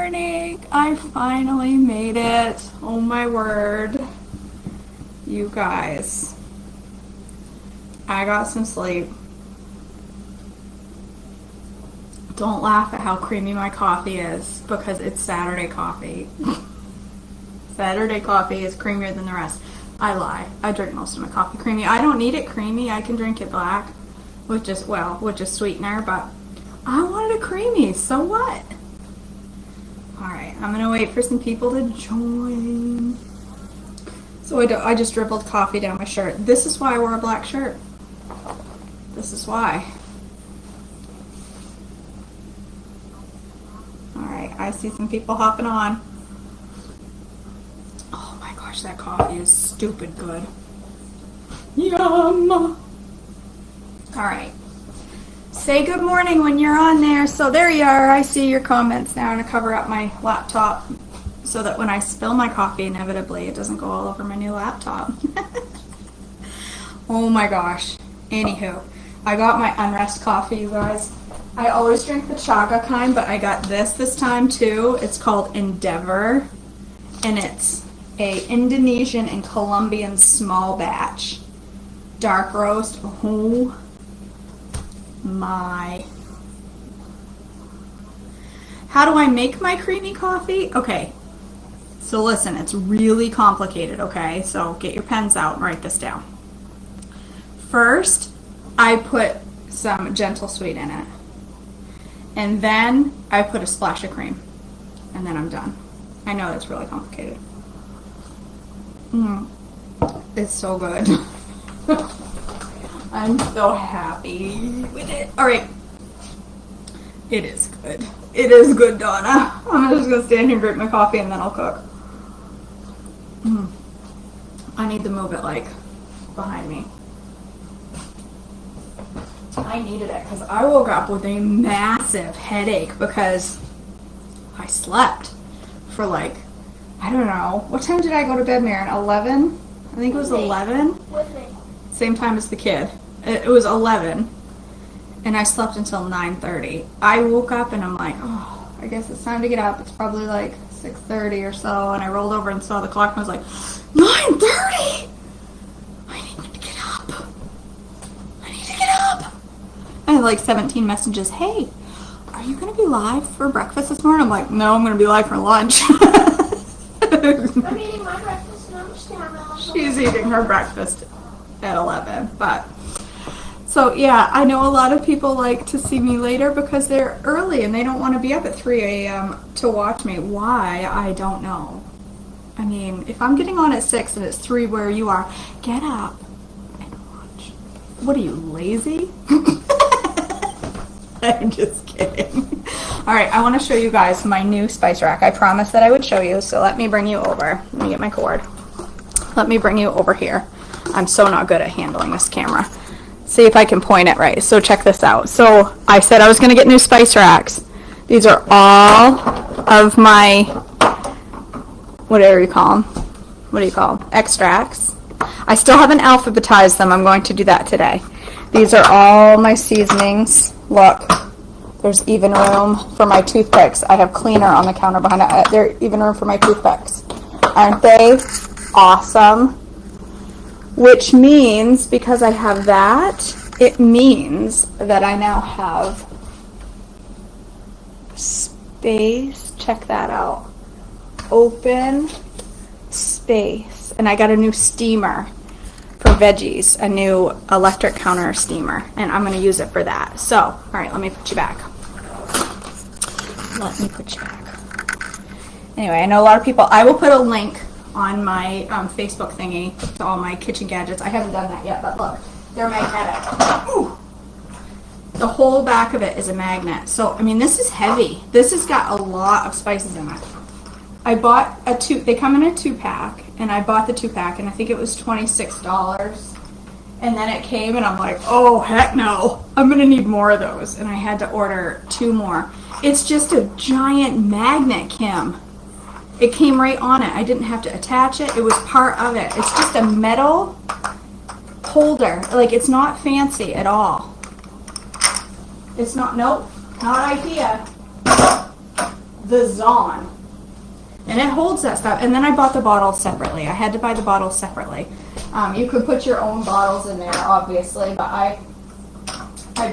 morning. I finally made it. Oh my word. You guys. I got some sleep. Don't laugh at how creamy my coffee is because it's Saturday coffee. Saturday coffee is creamier than the rest. I lie. I drink most of my coffee creamy. I don't need it creamy. I can drink it black with just sweetener, but I wanted it creamy. So what? Alright, I'm going to wait for some people to join. So I just dribbled coffee down my shirt. This is why I wore a black shirt. This is why. Alright, I see some people hopping on. Oh my gosh, that coffee is stupid good. Yum! Alright. Say good morning when you're on there. So there you are. I see your comments now. I'm going to cover up my laptop so that when I spill my coffee, inevitably, it doesn't go all over my new laptop. Oh my gosh. Anywho, I got my Unrest coffee, you guys. I always drink the chaga kind, but I got this time too. It's called Endeavor, and it's a Indonesian and Colombian small batch. Dark roast. Oh my. How do I make my creamy coffee? Okay, so listen, it's really complicated, okay? So get your pens out and write this down. First, I put some gentle sweet in it. And then I put a splash of cream. And then I'm done. I know that's really complicated. It's so good. I'm so happy with it. Alright. It is good. It is good, Donna. I'm just going to stand here and drink my coffee and then I'll cook. I need to move it like behind me. I needed it because I woke up with a massive headache because I slept for like, I don't know. What time did I go to bed, Maren? 11? I think it was 11. With me. Same time as the kid. It was 11, and I slept until 9:30. I woke up and I'm like, oh, I guess it's time to get up. It's probably like 6:30 or so, and I rolled over and saw the clock and I was like, 9:30! I need to get up. I need to get up. I had like 17 messages. Hey, are you going to be live for breakfast this morning? I'm like, no, I'm going to be live for lunch. I'm eating my breakfast lunchtime. She's eating her breakfast at 11, but so yeah, I know a lot of people like to see me later because they're early and they don't want to be up at 3 a.m. to watch me. Why? I don't know. I mean, if I'm getting on at 6 and it's 3 where you are, get up and watch. What are you, lazy? I'm just kidding. Alright, I want to show you guys my new spice rack. I promised that I would show you, so let me bring you over. Let me get my cord. Let me bring you over here. I'm so not good at handling this camera. See if I can point it right. So check this out. So I said I was going to get new spice racks. These are all of my, whatever you call them. What do you call them? Extracts. I still haven't alphabetized them. I'm going to do that today. These are all my seasonings. Look, there's even room for my toothpicks. I have cleaner on the counter behind it. There's even room for my toothpicks. Aren't they awesome? Which means, because I have that, it means that I now have space. Check that out. Open space. And I got a new steamer for veggies, a new electric counter steamer, and I'm going to use it for that. So, all right, let me put you back. Let me put you back. Anyway, I know a lot of people, I will put a link on my Facebook thingy to all my kitchen gadgets. I haven't done that yet, but look, they're magnetic. Ooh. The whole back of it is a magnet. So, I mean, this is heavy. This has got a lot of spices in it. I bought they come in a 2-pack, and I bought the 2-pack, and I think it was $26. And then it came, and I'm like, oh, heck no. I'm going to need more of those. And I had to order 2 more. It's just a giant magnet, Kim. It came right on it. I didn't have to attach it. It was part of it. It's just a metal holder. Like, it's not fancy at all. It's not, nope, not IKEA. the Zon. And it holds that stuff. And then I bought the bottles separately. I had to buy the bottles separately. You could put your own bottles in there, obviously, but I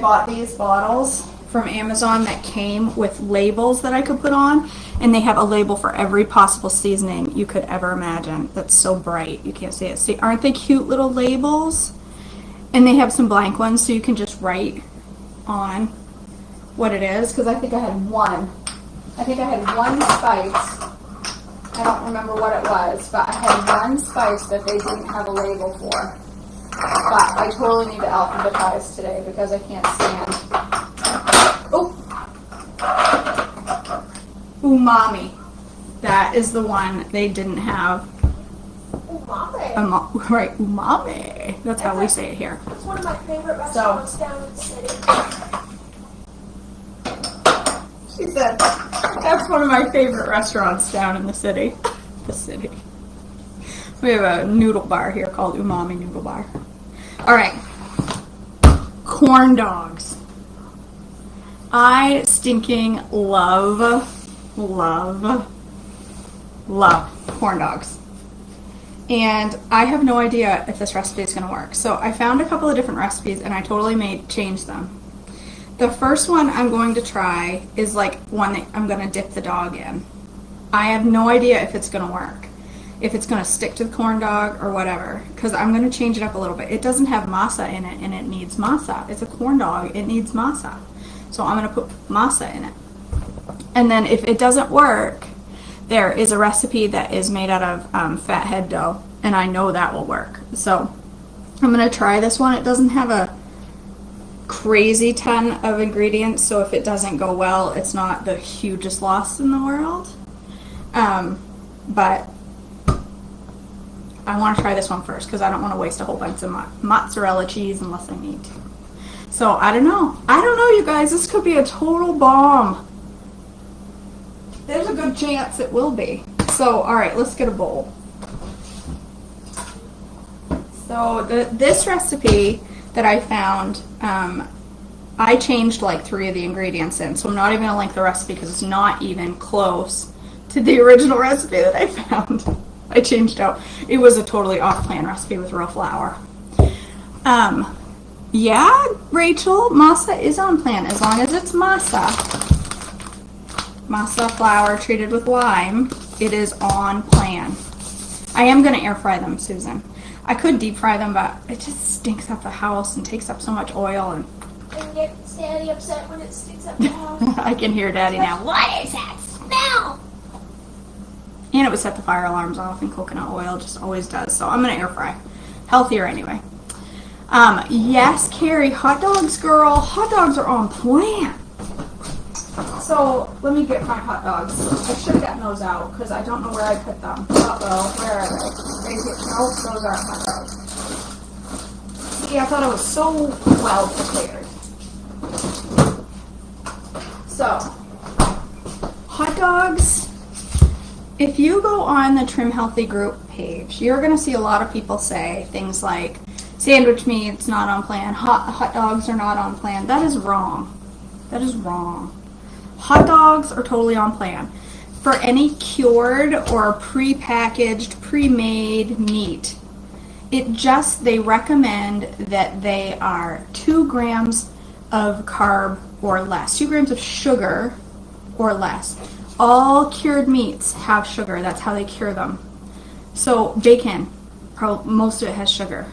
bought these bottles from Amazon that came with labels that I could put on, and they have a label for every possible seasoning you could ever imagine. That's so bright you can't see it. See, aren't they cute little labels? And they have some blank ones so you can just write on what it is, because I think I had one. I think I had one spice. I don't remember what it was, but I had one spice that they didn't have a label for. But I totally need to alphabetize today because I can't stand. Oh! Umami. That is the one they didn't have. Umami. Right, umami. That's how we say it here. It's one of my favorite restaurants down in the city. She said, that's one of my favorite restaurants down in the city. The city. We have a noodle bar here called Umami Noodle Bar. Alright. Corn dogs. I stinking love corn dogs. And I have no idea if this recipe is going to work. So I found a couple of different recipes and I totally changed them. The first one I'm going to try is like one that I'm going to dip the dog in. I have no idea if it's going to work. If it's going to stick to the corn dog or whatever. Because I'm going to change it up a little bit. It doesn't have masa in it and it needs masa. It's a corn dog. It needs masa. So I'm going to put masa in it. And then if it doesn't work, there is a recipe that is made out of fathead dough. And I know that will work. So I'm going to try this one. It doesn't have a crazy ton of ingredients, so if it doesn't go well, it's not the hugest loss in the world. But I want to try this one first because I don't want to waste a whole bunch of mozzarella cheese unless I need to. So I don't know, you guys. This could be a total bomb. There's a good chance it will be. So all right, let's get a bowl. So this recipe that I found, I changed like 3 of the ingredients in, so I'm not even going to link the recipe because it's not even close to the original recipe that I found. I changed out. It was a totally off-plan recipe with raw flour. Yeah, Rachel, masa is on plan as long as it's masa. Masa flour treated with lime, it is on plan. I am going to air fry them, Susan. I could deep fry them, but it just stinks up the house and takes up so much oil. And gets Daddy upset when it sticks up the house. I can hear Daddy now. What is that smell? And it would set the fire alarms off, and coconut oil just always does. So I'm going to air fry. Healthier anyway. Yes, Carrie, hot dogs, girl. Hot dogs are on plan. So let me get my hot dogs. I should have gotten those out because I don't know where I put them. Uh-oh, where are they? Nope, those aren't hot dogs. See, I thought I was so well prepared. So, hot dogs. If you go on the Trim Healthy group page, you're going to see a lot of people say things like, sandwich meat's not on plan, hot dogs are not on plan. That is wrong. That is wrong. Hot dogs are totally on plan. For any cured or pre-packaged, pre-made meat, they recommend that they are 2 grams of carb or less, 2 grams of sugar or less. All cured meats have sugar. That's how they cure them. So bacon, most of it has sugar.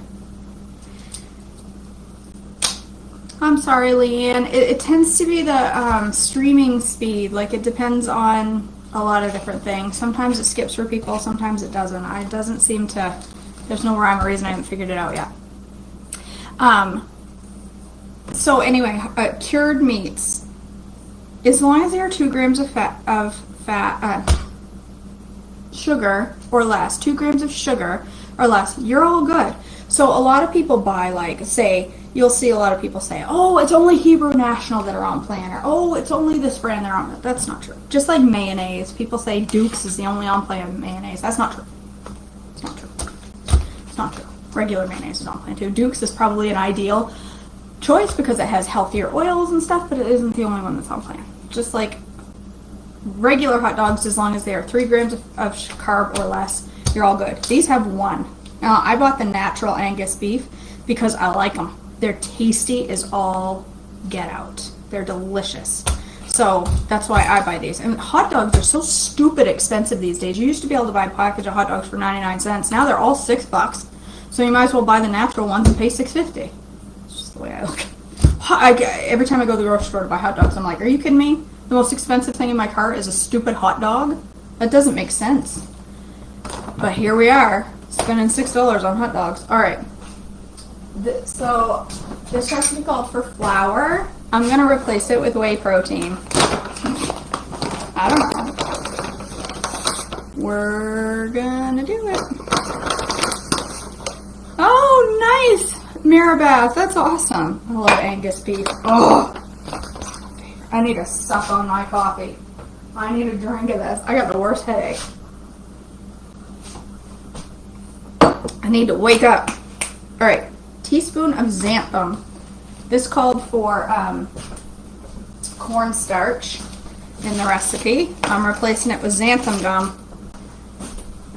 I'm sorry, Leanne. It tends to be the streaming speed. Like, it depends on a lot of different things. Sometimes it skips for people, sometimes it doesn't. It doesn't seem to, there's no rhyme or reason. I haven't figured it out yet. So anyway, cured meats, as long as they are 2 grams of sugar or less, 2 grams of sugar or less, you're all good. So a lot of people buy, like, say, you'll see a lot of people say, oh, it's only Hebrew National that are on plan, or oh, it's only this brand that are on. That's not true. Just like mayonnaise, people say Duke's is the only on plan mayonnaise. That's not true. It's not true. It's not true. Regular mayonnaise is on plan too. Duke's is probably an ideal choice because it has healthier oils and stuff, but it isn't the only one that's on plan. Just like regular hot dogs, as long as they are 3 grams of carb or less, you're all good. These have 1. Now, I bought the natural Angus beef because I like them. They're tasty as all get out. They're delicious. So that's why I buy these. And hot dogs are so stupid expensive these days. You used to be able to buy a package of hot dogs for 99 cents. Now they're all $6. So you might as well buy the natural ones and pay $6.50. It's just the way I look. Every time I go to the grocery store to buy hot dogs, I'm like, are you kidding me? The most expensive thing in my cart is a stupid hot dog? That doesn't make sense. But here we are, spending $6 on hot dogs. All right. So this recipe called for flour. I'm going to replace it with whey protein. I don't know. We're going to do it. Oh, nice! Mirabath. That's awesome. I love Angus beef. Oh, I need a sup on my coffee. I need a drink of this. I got the worst headache. I need to wake up. All right. Teaspoon of xanthan. This called for cornstarch in the recipe. I'm replacing it with xanthan gum.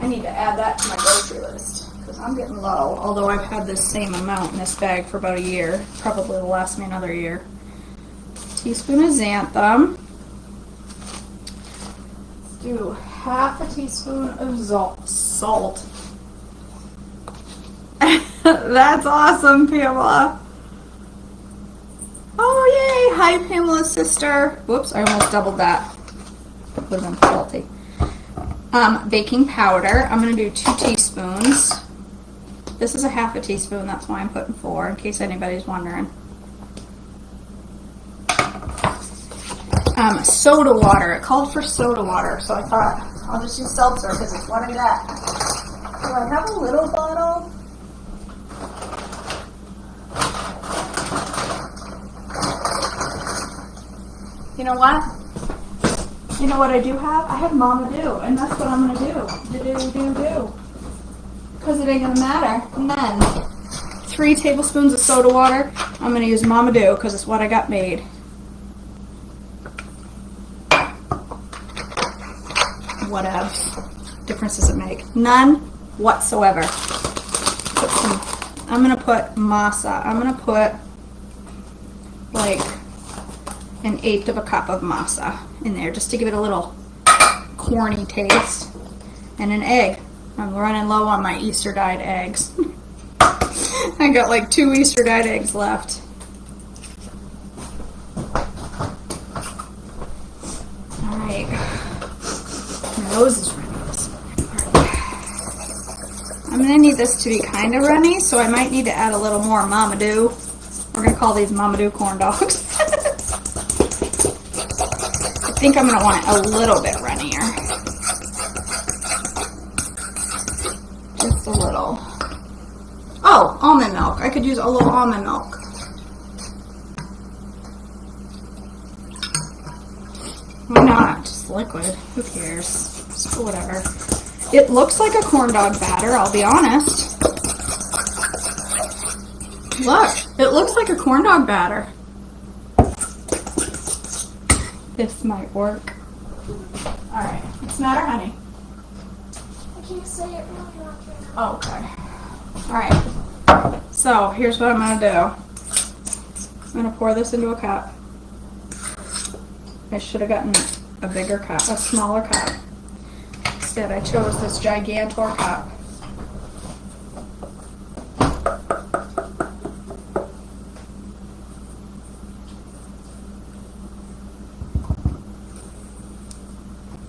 I need to add that to my grocery list because I'm getting low, although I've had this same amount in this bag for about a year. Probably will last me another year. Teaspoon of xanthan. Let's do half a teaspoon of salt. That's awesome, Pamela. Oh, yay. Hi, Pamela's sister. Whoops, I almost doubled that. Would have been salty. Baking powder. I'm going to do 2 teaspoons. This is a half a teaspoon. That's why I'm putting 4, in case anybody's wondering. Soda water. It called for soda water, so I thought I'll just use seltzer because it's what I got. Do I have a little bottle? You know what? You know what I do have? I have Mama Do, and that's what I'm going to do. Do. Because it ain't going to matter. And then 3 tablespoons of soda water. I'm going to use Mama Do because it's what I got made. Whatever difference does it make? None whatsoever. I'm going to put masa. I'm going to put like 1/8 of a cup of masa in there just to give it a little corny taste. And an egg. I'm running low on my Easter dyed eggs. I got like 2 Easter dyed eggs left. Alright. My nose is running. I'm going to need this to be kind of runny, so I might need to add a little more Mama Do. We're going to call these Mama Do corn dogs. I think I'm going to want it a little bit runnier. Just a little. Oh, almond milk. I could use a little almond milk. Why not? Just liquid. Who cares? Just whatever. It looks like a corn dog batter, I'll be honest. Look, it looks like a corn dog batter. This might work. Alright, what's the matter, honey? I can't say it really loud. Oh, okay. Alright, so here's what I'm going to do. I'm going to pour this into a cup. I should have gotten a bigger cup, a smaller cup. Instead, I chose this Gigantor cup.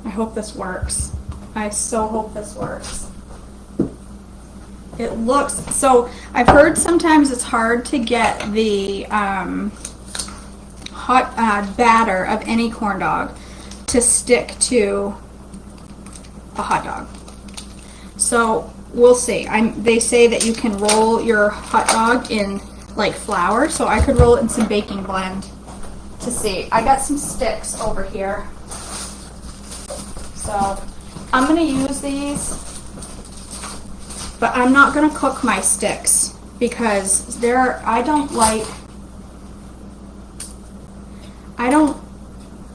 I hope this works. I so hope this works. It looks, so I've heard sometimes it's hard to get the hot batter of any corn dog to stick to a hot dog. So we'll see. They say that you can roll your hot dog in like flour, so I could roll it in some baking blend to see. I got some sticks over here. So I'm going to use these, but I'm not going to cook my sticks because I don't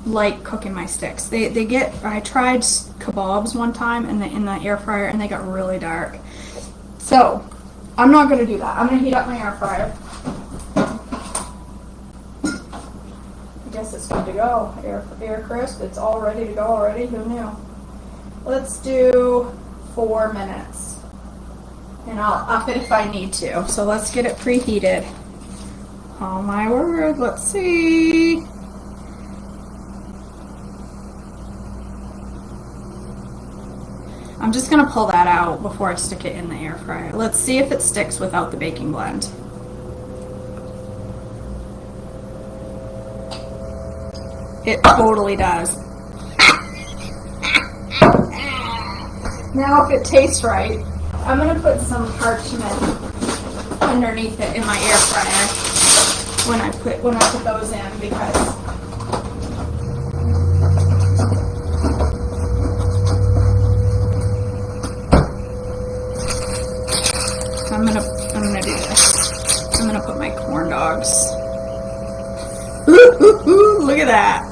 like cooking my sticks. They get, I tried kebabs one time in the air fryer and they got really dark. So, I'm not gonna do that. I'm gonna heat up my air fryer. I guess it's good to go. Air crisp, it's all ready to go already, who knew? Let's do 4 minutes. And I'll up it if I need to. So let's get it preheated. Oh my word, let's see. I'm just gonna pull that out before I stick it in the air fryer. Let's see if it sticks without the baking blend. It totally does. Now if it tastes right, I'm gonna put some parchment underneath it in my air fryer when I put those in, because I'm gonna do this. I'm gonna put my corn dogs. Ooh, look at that.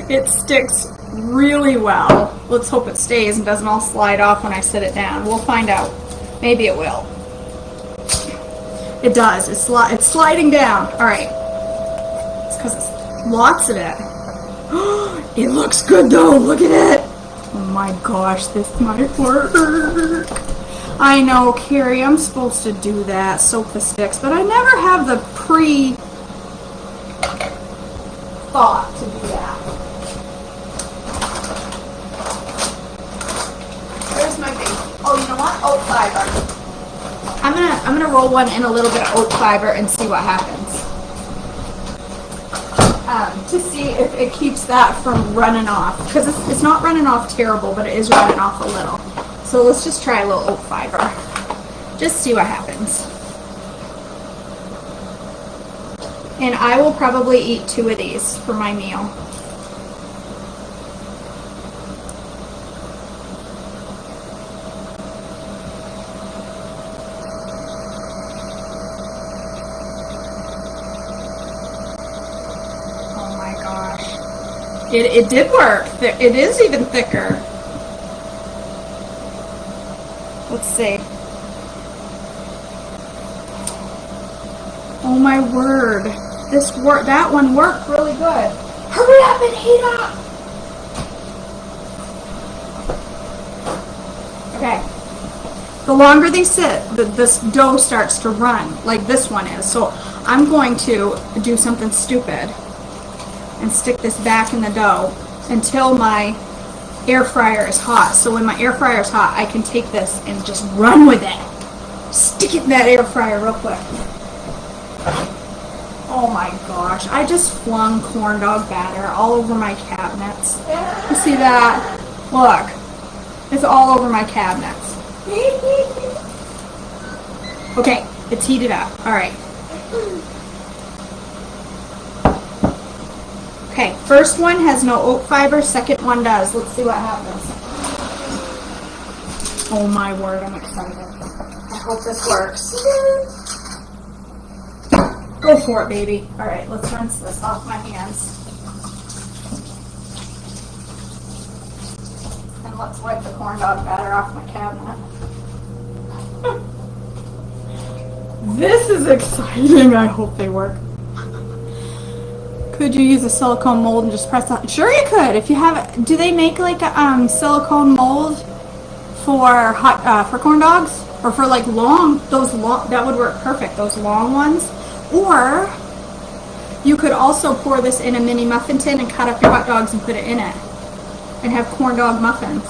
It sticks really well. Let's hope it stays and doesn't all slide off when I sit it down. We'll find out. Maybe it will. It does. It's sliding down. All right. It's because it's lots of it. It looks good though. Look at it. Oh my gosh, this might work. I know, Carrie, I'm supposed to do that, soak the sticks, but I never have the thought to do that. Where's my base? Oh, you know what? Oat fiber. I'm gonna roll one in a little bit of oat fiber and see what happens. To see if it keeps that from running off, because it's not running off terrible, but it is running off a little. So let's just try a little oat fiber. Just see what happens. And I will probably eat 2 of these for my meal. Oh my gosh. It did work. It is even thicker. Let's see. Oh my word. That one worked really good. Hurry up and heat up! Okay. The longer they sit, this dough starts to run, like this one is. So I'm going to do something stupid and stick this back in the dough until my air fryer is hot. So when my air fryer is hot, I can take this and just run with it. Stick it in that air fryer real quick. Oh my gosh, I just flung corn dog batter all over my cabinets. You see that? Look, it's all over my cabinets. Okay, it's heated up. All right. Okay, first one has no oat fiber, second one does. Let's see what happens. Oh my word, I'm excited. I hope this works. Go for it, baby. All right, let's rinse this off my hands. And let's wipe the corn dog batter off my cabinet. This is exciting. I hope they work. Could you use a silicone mold and just press that? Sure you could. If you have it. Do they make like a silicone mold for for corn dogs? Or for like that would work perfect, those long ones. Or you could also pour this in a mini muffin tin and cut up your hot dogs and put it in it. And have corn dog muffins.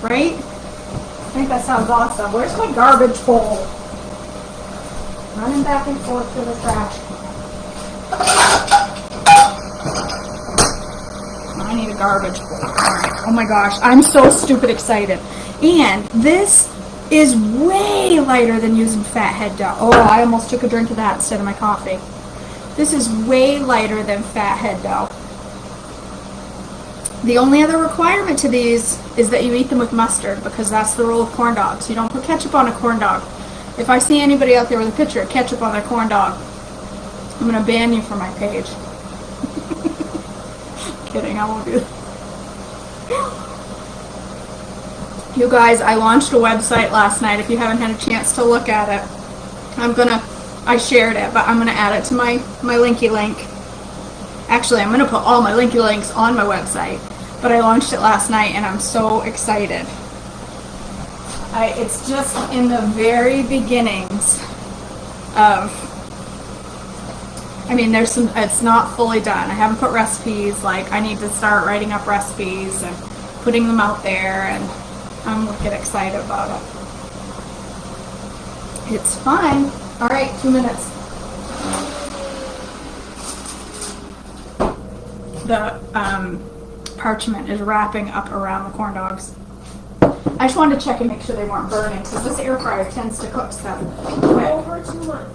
Right? I think that sounds awesome. Where's my garbage bowl? Running back and forth to the trash can. I need a garbage bowl. Alright. Oh my gosh. I'm so stupid excited. And this is way lighter than using fathead dough. Oh, I almost took a drink of that instead of my coffee. This is way lighter than fathead dough. The only other requirement to these is that you eat them with mustard, because that's the rule of corn dogs. You don't put ketchup on a corn dog. If I see anybody out there with a picture of ketchup on their corn dog, I'm going to ban you from my page. kidding. I won't do that. You guys, I launched a website last night. If you haven't had a chance to look at it, I shared it, but I'm gonna add it to my Linky Link. Actually, I'm gonna put all my Linky Links on my website, but I launched it last night and I'm so excited. It's just in the very beginnings of, I mean, it's not fully done. I haven't put recipes, like I need to start writing up recipes and putting them out there, and I'm wicked excited about it. It's fun. All right, 2 minutes. The parchment is wrapping up around the corn dogs. I just wanted to check and make sure they weren't burning, because this air fryer tends to cook stuff quick. Over too much.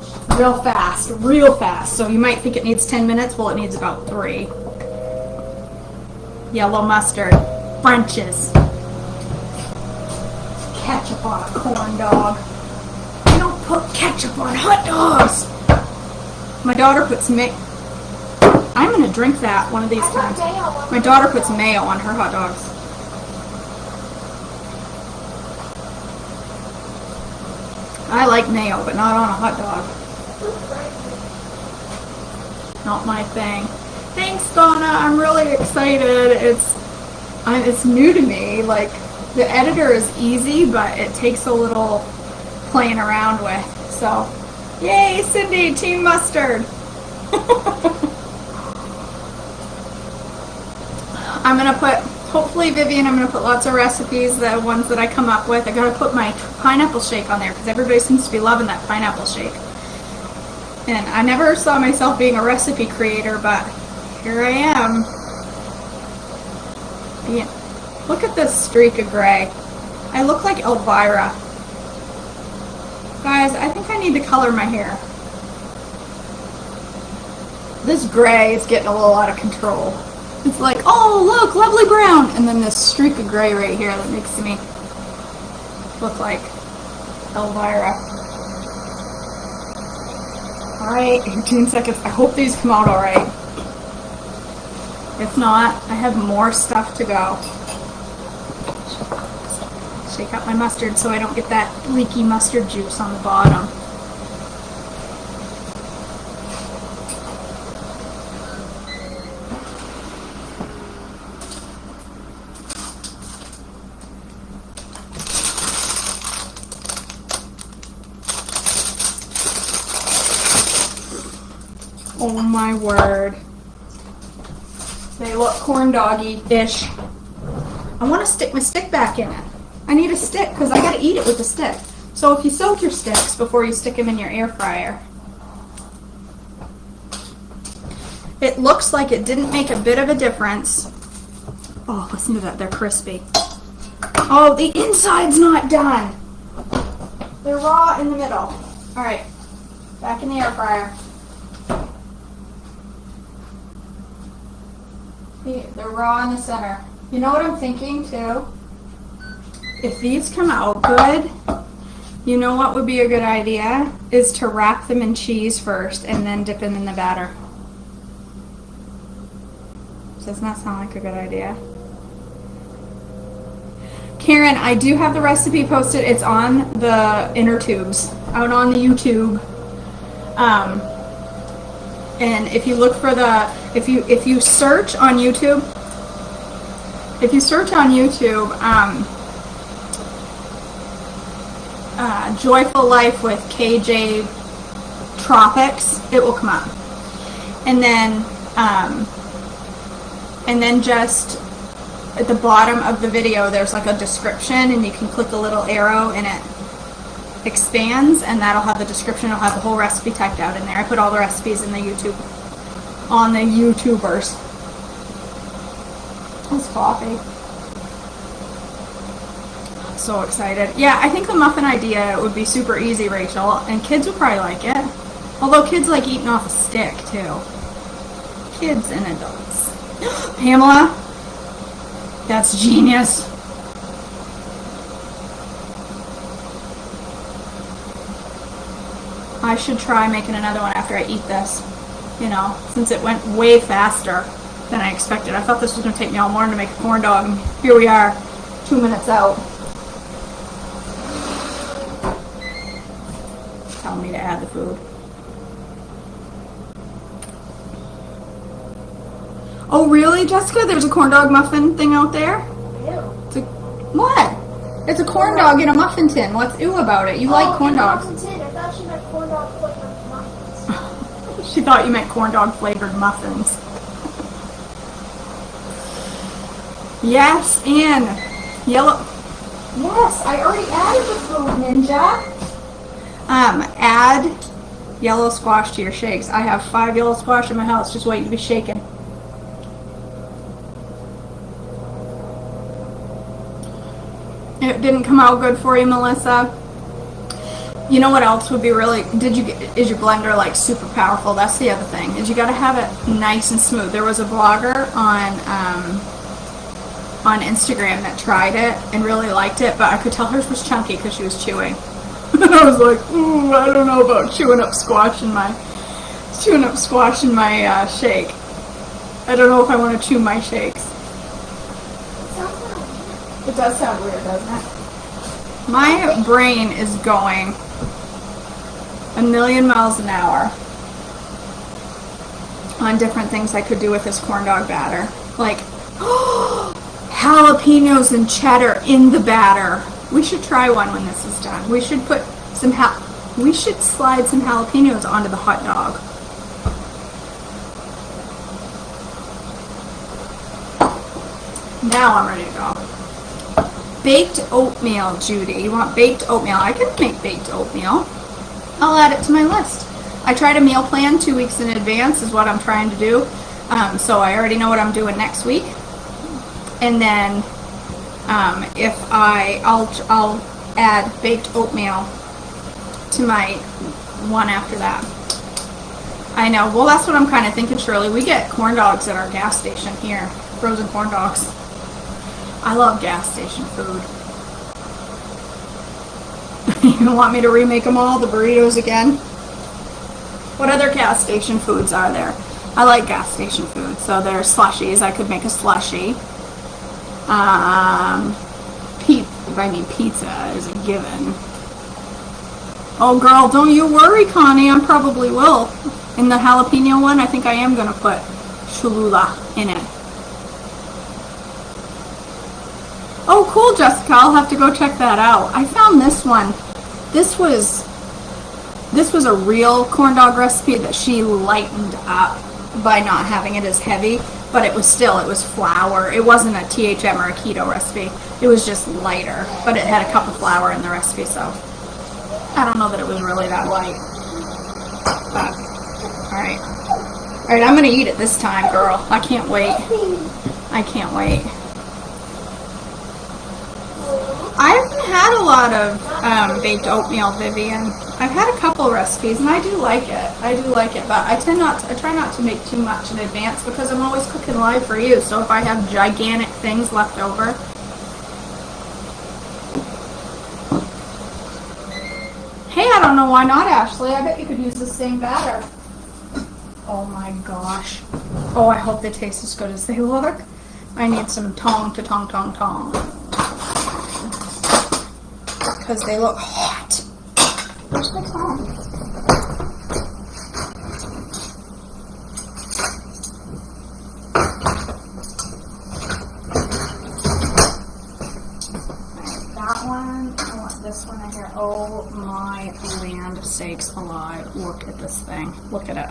Real fast. So you might think it needs 10 minutes. Well, it needs about 3. Yellow mustard. French's. Ketchup on a corn dog. You don't put ketchup on hot dogs. My daughter puts I'm gonna drink that one of these times. My daughter puts mayo on her hot dogs. I like mayo, but not on a hot dog. Not my thing. Thanks, Donna. I'm really excited. It's new to me. Like, the editor is easy, but it takes a little playing around with. So, yay, Cindy, Team Mustard. I'm gonna put, hopefully, Vivian, I'm gonna put lots of recipes, the ones that I come up with. I gotta put my pineapple shake on there because everybody seems to be loving that pineapple shake. And I never saw myself being a recipe creator, but here I am. Yeah. Look at this streak of gray. I look like Elvira. Guys, I think I need to color my hair. This gray is getting a little out of control. It's like, oh look, lovely brown, and then this streak of gray right here that makes me look like Elvira. Alright, 18 seconds. I hope these come out alright. If not, I have more stuff to go. Shake out my mustard so I don't get that leaky mustard juice on the bottom. Oh my word. They look corn doggy-ish. I want to stick my stick back in it. I need a stick because I got to eat it with a stick. So if you soak your sticks before you stick them in your air fryer. It looks like it didn't make a bit of a difference. Oh, listen to that. They're crispy. Oh, the inside's not done. They're raw in the middle. All right. Back in the air fryer. They're raw in the center. You know what I'm thinking too? If these come out good, you know what would be a good idea? Is to wrap them in cheese first and then dip them in the batter. Doesn't that sound like a good idea? Karen, I do have the recipe posted. It's on the inner tubes, out on the YouTube. And if you look for the, if you search on YouTube, Joyful Life with KJ Tropics, it will come up. And then just at the bottom of the video, there's like a description, and you can click a little arrow and it expands, and that'll have the description. It'll have the whole recipe typed out in there. I put all the recipes in the YouTube, on the YouTubers. It's coffee. So excited. Yeah, I think the muffin idea would be super easy, Rachel, and kids would probably like it. Although kids like eating off a stick too. Kids and adults. Pamela, that's genius. I should try making another one after I eat this, you know, since it went way faster. than I expected. I thought this was going to take me all morning to make a corn dog, and here we are, 2 minutes out. Telling me to add the food. Oh really, Jessica? There's a corn dog muffin thing out there? Ew. It's a, what? It's a corn dog in a muffin tin. What's ew about it? You like corn dogs. I thought you meant corn dog flavored muffins. She thought you meant corn dog flavored muffins. Yes, and yellow. Yes, I already added the food, Ninja. Add yellow squash to your shakes. I have 5 yellow squash in my house, just waiting to be shaken. It didn't come out good for you, Melissa. You know what else would be really, is your blender like super powerful? That's the other thing, is you gotta have it nice and smooth. There was a blogger on Instagram that tried it and really liked it, but I could tell hers was chunky because she was chewing. I was like, ooh, I don't know about chewing up squash in my shake. I don't know if I want to chew my shakes. It does sound weird, doesn't it? My brain is going a million miles an hour on different things I could do with this corn dog batter. Like, jalapenos and cheddar in the batter. We should try one when this is done. We should put we should slide some jalapenos onto the hot dog. Now I'm ready to go. Baked oatmeal, Judy. You want baked oatmeal? I can make baked oatmeal. I'll add it to my list. I try to meal plan 2 weeks in advance is what I'm trying to do. So I already know what I'm doing next week. And then I'll add baked oatmeal to my one after that. I know. Well, that's what I'm kind of thinking, Shirley. We get corn dogs at our gas station here. Frozen corn dogs. I love gas station food. You want me to remake them all, the burritos again? What other gas station foods are there? I like gas station food. So there's slushies. I could make a slushie. Pizza is a given. Oh girl, don't you worry, Connie. I probably will. In the jalapeno one, I think I am going to put Cholula in it. Oh, cool, Jessica. I'll have to go check that out. I found this one. This was a real corn dog recipe that she lightened up by not having it as heavy, but it was flour. It wasn't a THM or a keto recipe. It was just lighter, but it had a cup of flour in the recipe, so I don't know that it was really that light. But, alright, I'm gonna eat it this time, girl. I can't wait. I can't wait. I haven't had a lot of baked oatmeal, Vivian. I've had a couple recipes, and I do like it. But I try not to make too much in advance because I'm always cooking live for you. So if I have gigantic things left over, hey, I don't know why not, Ashley. I bet you could use the same batter. Oh my gosh. Oh, I hope they taste as good as they look. I need some tong to tong tong tong. Because they look hot. Where's my tong? That one. I want this one in here. Oh my land sakes alive. Look at this thing. Look at it.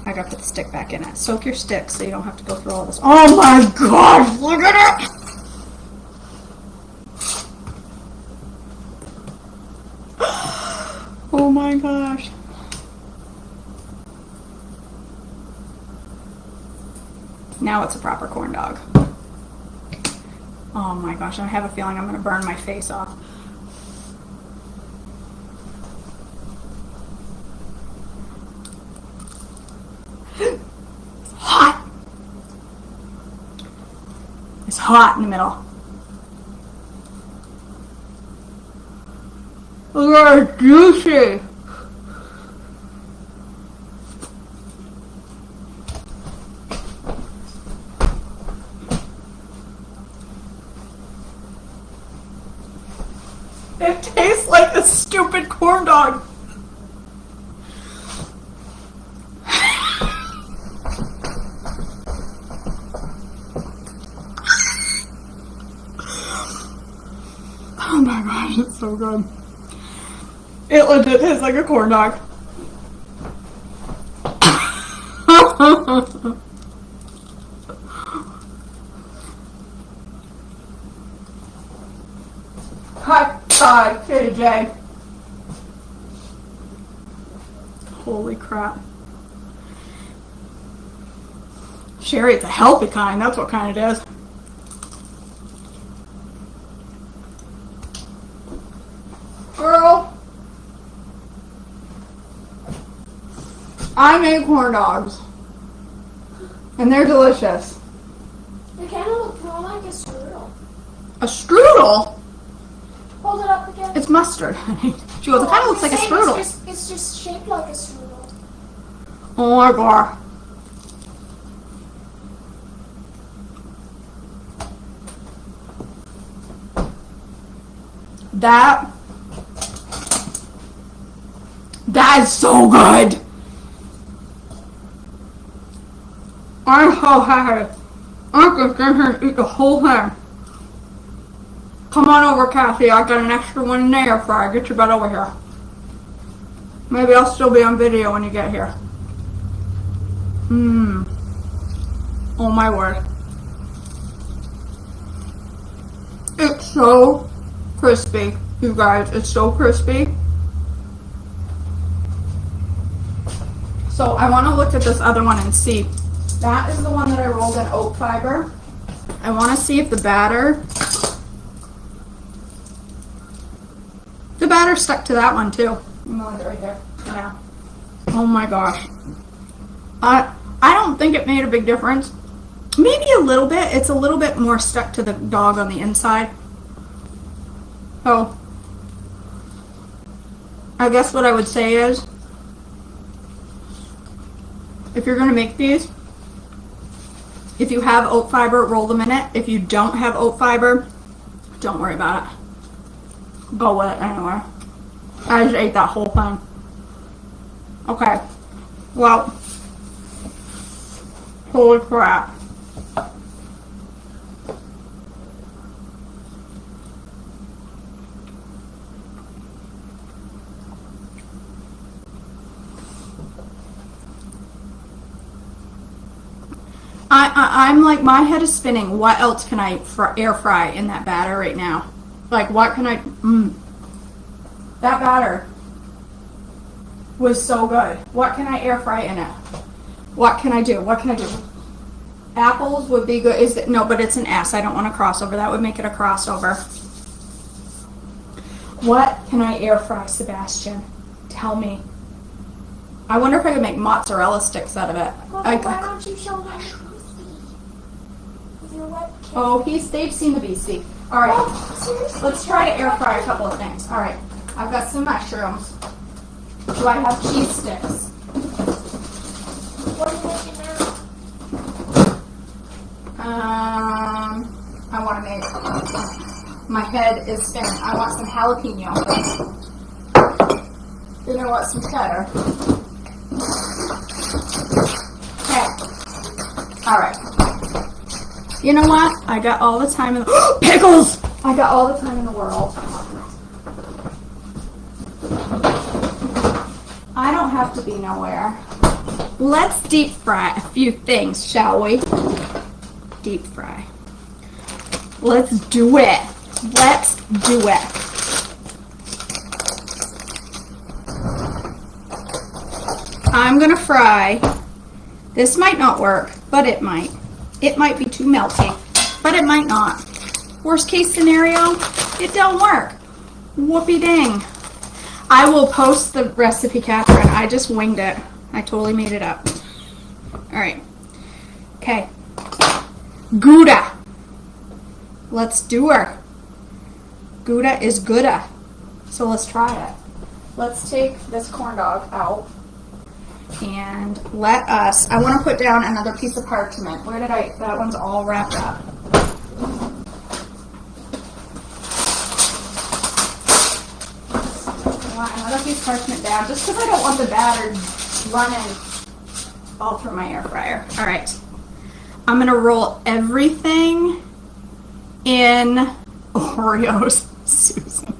I gotta put the stick back in it. Soak your stick so you don't have to go through all this. Oh my gosh, look at it! Oh my gosh. Now it's a proper corn dog. Oh my gosh, I have a feeling I'm gonna burn my face off. It's hot. It's hot in the middle. Look at it, juicy. corn dog. Oh my gosh, it's so good. It legit tastes like a corn dog. Hot dog, KJ. Holy crap. Sherry, it's a healthy kind. That's what kind it is. Girl, I made corn dogs. And they're delicious. They kind of look more like a strudel. A strudel? Hold it up again. It's mustard. She goes, it kind of looks like a strudel. It's just shaped like a strudel. Oh my god. That is so good. I'm so happy. I could sit here and eat the whole thing. Come on over, Kathy. I got an extra one in the air fryer. Get your butt over here. Maybe I'll still be on video when you get here. Oh my word. It's so crispy, you guys. It's so crispy. So I want to look at this other one and see. That is the one that I rolled in oat fiber. I want to see if the batter stuck to that one too. I'm going right there. Yeah. Oh my gosh. I don't think it made a big difference. Maybe a little bit. It's a little bit more stuck to the dog on the inside. So I guess what I would say is, if you're going to make these, if you have oat fiber, roll them in it. If you don't have oat fiber, don't worry about it. Go with it anyway. I just ate that whole thing. Okay. Well, holy crap. I'm like, my head is spinning. What else can I air fry in that batter right now? Like, what can I... That batter was so good. What can I air fry in it? What can I do? What can I do? Apples would be good. Is it? No, but it's an S. I don't want a crossover. That would make it a crossover. What can I air fry, Sebastian? Tell me. I wonder if I could make mozzarella sticks out of it. Well, why don't you show them with your webcam? Oh, they've seen the BC. All right, Oh, seriously? let's try to air fry a couple of things. All right, I've got some mushrooms. Do I have cheese sticks? What are you making now? I want to make. My head is spinning. I want some jalapeno. Then I want some cheddar. Okay. All right. You know what? I got all the time in the pickles. I got all the time in the world. I don't have to be nowhere. Let's deep fry a few things, shall we? Deep fry. Let's do it. Let's do it. I'm gonna fry. This might not work, but it might. It might be too melty, but it might not. Worst case scenario, it don't work. Whoopie dang. I will post the recipe, Catherine. I just winged it. I totally made it up. All right. Okay. Gouda. Let's do her. Gouda is Gouda. So let's try it. Let's take this corn dog out. And let us, I want to put down another piece of parchment. Where did that one's all wrapped up. I want another set these parchment down just because I don't want the batter running all through my air fryer. All right. I'm going to roll everything in Oreos, Susan.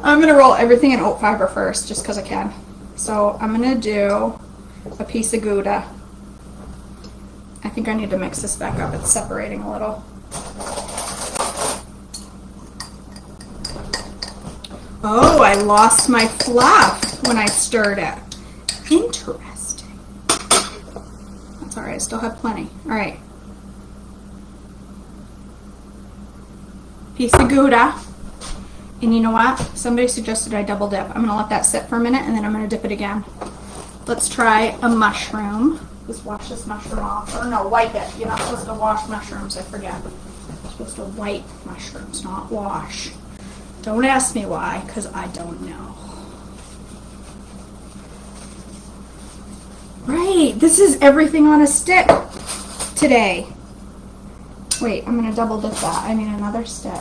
I'm going to roll everything in oat fiber first just because I can. So I'm going to do a piece of Gouda. I think I need to mix this back up. It's separating a little. Oh, I lost my fluff when I stirred it. Interesting. That's all right. I still have plenty. All right. Piece of Gouda. And you know what? Somebody suggested I double dip. I'm going to let that sit for a minute and then I'm going to dip it again. Let's try a mushroom. Just wash this mushroom off. Or no, wipe it. You're not supposed to wash mushrooms. I forget. You're supposed to wipe mushrooms, not wash. Don't ask me why, because I don't know. Right. This is everything on a stick today. Wait, I'm going to double dip that. I need another stick.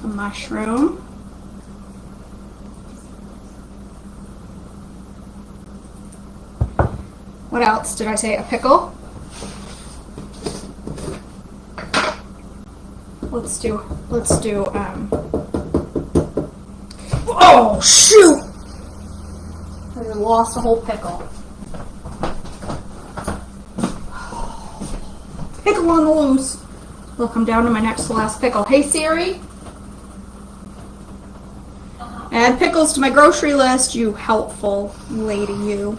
A mushroom. What else did I say? A pickle? Let's do, oh, shoot! I lost a whole pickle. Pickle on the loose. Look, I'm down to my next to last pickle. Hey, Siri? Add pickles to my grocery list, you helpful lady, you.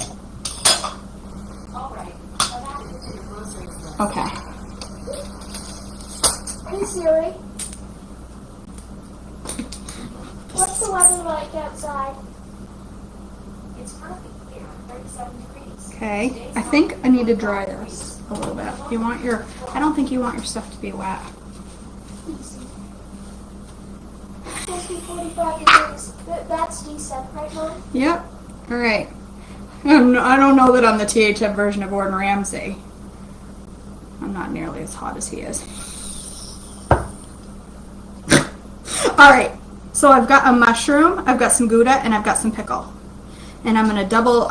All right. I've added it to your grocery list. Okay. Hey Siri. What's the weather like outside? It's perfect here, 37 degrees. Okay. I think I need to dry this a little bit. You want your, I don't think you want your stuff to be wet. Supposed to be 45 degrees. That's decent, right, Mom? Yep. All right. I don't know that I'm the THM version of Gordon Ramsay. I'm not nearly as hot as he is. All right. So I've got a mushroom, I've got some Gouda, and I've got some pickle. And I'm gonna double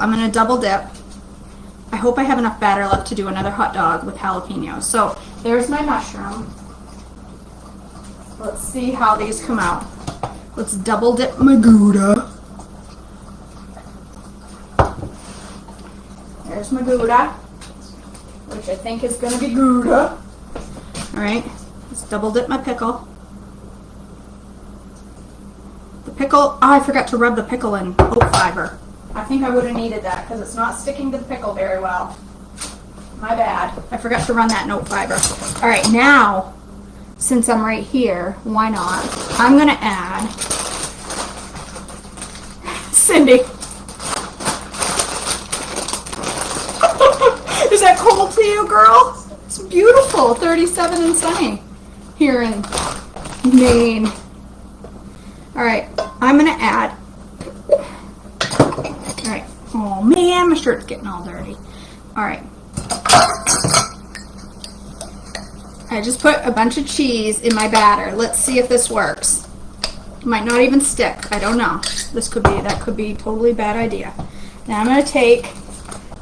dip. I hope I have enough batter left to do another hot dog with jalapenos. So there's my mushroom. Let's see how these come out. Let's double dip my Gouda. There's my Gouda, which I think is gonna be Gouda. All right, let's double dip my pickle. The pickle, oh, I forgot to rub the pickle in oat fiber. I think I would have needed that because it's not sticking to the pickle very well. My bad. I forgot to run that in oat fiber. All right, now, since I'm right here, why not? I'm gonna add Cindy. Is that cold to you, girl? It's beautiful, 37 and sunny here in Maine. All right, I'm gonna add. All right. Oh man, my shirt's getting all dirty. All right. I just put a bunch of cheese in my batter. Let's see if this works. Might not even stick. I don't know. That could be a totally bad idea. Now I'm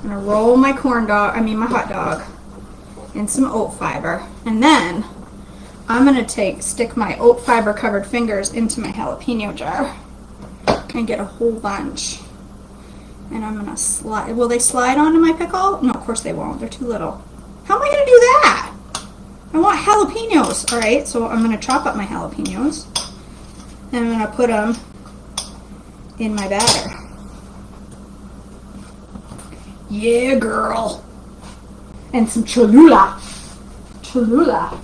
gonna roll my my hot dog in some oat fiber. And then I'm gonna stick my oat fiber covered fingers into my jalapeno jar and get a whole bunch. And I'm gonna slide. Will they slide onto my pickle? No, of course they won't. They're too little. How am I gonna do that? I want jalapenos. All right, so I'm gonna chop up my jalapenos and I'm gonna put them in my batter. Yeah, girl. And some Cholula. Cholula.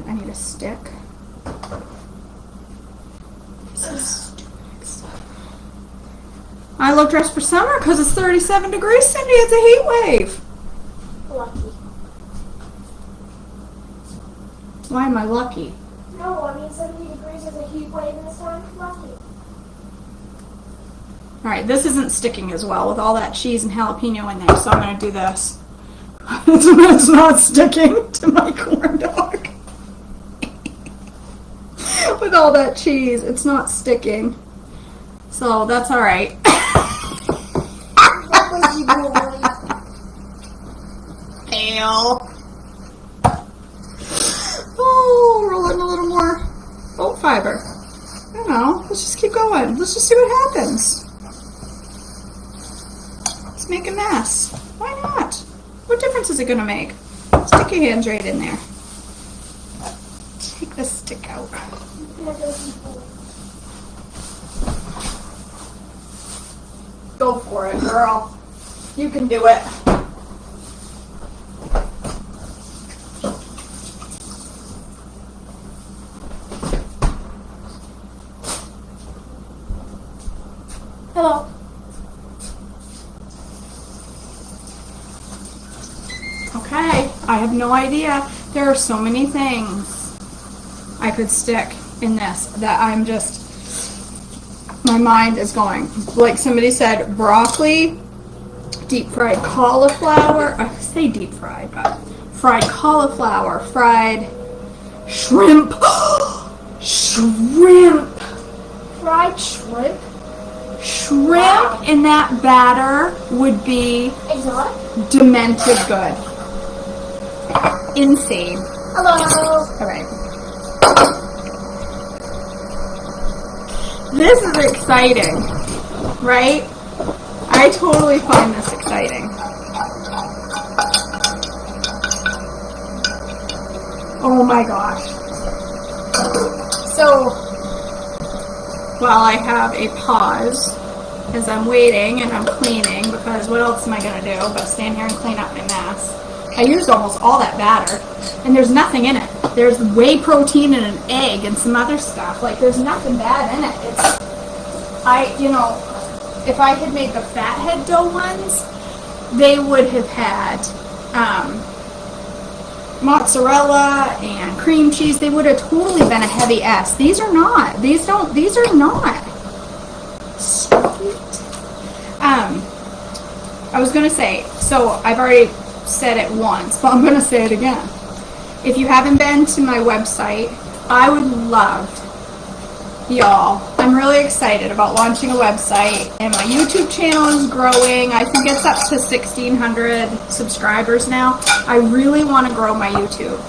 I need a stick. I look dressed for summer because it's 37 degrees, Cindy. It's a heat wave. Lucky. Why am I lucky? No, I mean 70 degrees is a heat wave this time. Lucky. All right, this isn't sticking as well with all that cheese and jalapeno in there, so I'm gonna do this. It's not sticking to my corn dog. With all that cheese, it's not sticking. So that's all right. What was you doing? Fail. Oh, roll in a little more oat fiber. I don't know. Let's just keep going. Let's just see what happens. Let's make a mess. Why not? What difference is it going to make? Stick your hands right in there. Take the stick out. Go for it, girl. You can do it. Hello. Okay, I have no idea. There are so many things I could stick in this that I'm just, my mind is going. Like somebody said, broccoli, deep fried cauliflower, I say deep fried, but fried cauliflower, fried shrimp, shrimp, Fried shrimp. shrimp in that batter would be Exotic. demented good. Insane. Hello. All right. This is exciting, right? I totally find this exciting. Oh my gosh. So, while I have a pause as I'm waiting and I'm cleaning, because what else am I going to do but stand here and clean up my mess? I used almost all that batter, and there's nothing in it. There's whey protein and an egg and some other stuff. Like, there's nothing bad in it. If I had made the fathead dough ones, they would have had mozzarella and cream cheese. They would have totally been a heavy S. These are not. These are not. Sweet. I was going to say, so I've already said it once, but I'm going to say it again. If you haven't been to my website, I would love y'all. I'm really excited about launching a website, and my YouTube channel is growing. I think it's up to 1,600 subscribers now. I really want to grow my YouTube.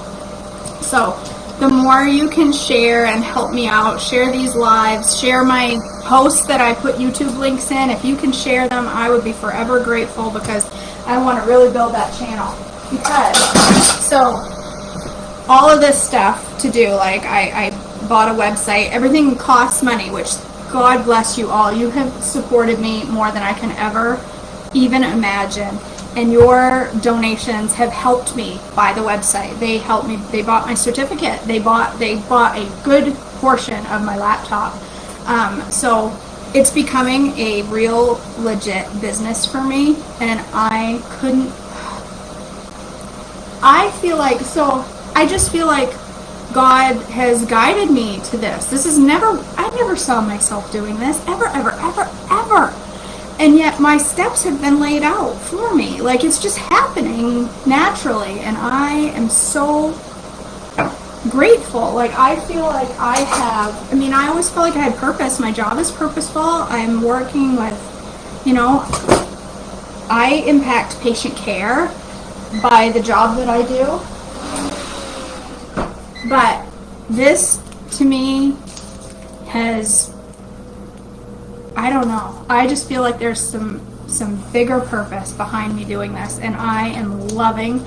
So the more you can share and help me out, share these lives, share my posts that I put YouTube links in. If you can share them, I would be forever grateful, because I want to really build that channel. All of this stuff to do, like I bought a website, everything costs money, which God bless you all. You have supported me more than I can ever even imagine. And your donations have helped me buy the website. They helped me. They bought my certificate. They bought a good portion of my laptop. So it's becoming a real legit business for me, and I just feel like God has guided me to this. I never saw myself doing this, ever. And yet my steps have been laid out for me. Like, it's just happening naturally, and I am so grateful. Like, I feel like I always felt like I had purpose. My job is purposeful. I'm working with, I impact patient care by the job that I do. But this, to me, I don't know. I just feel like there's some bigger purpose behind me doing this, and I am loving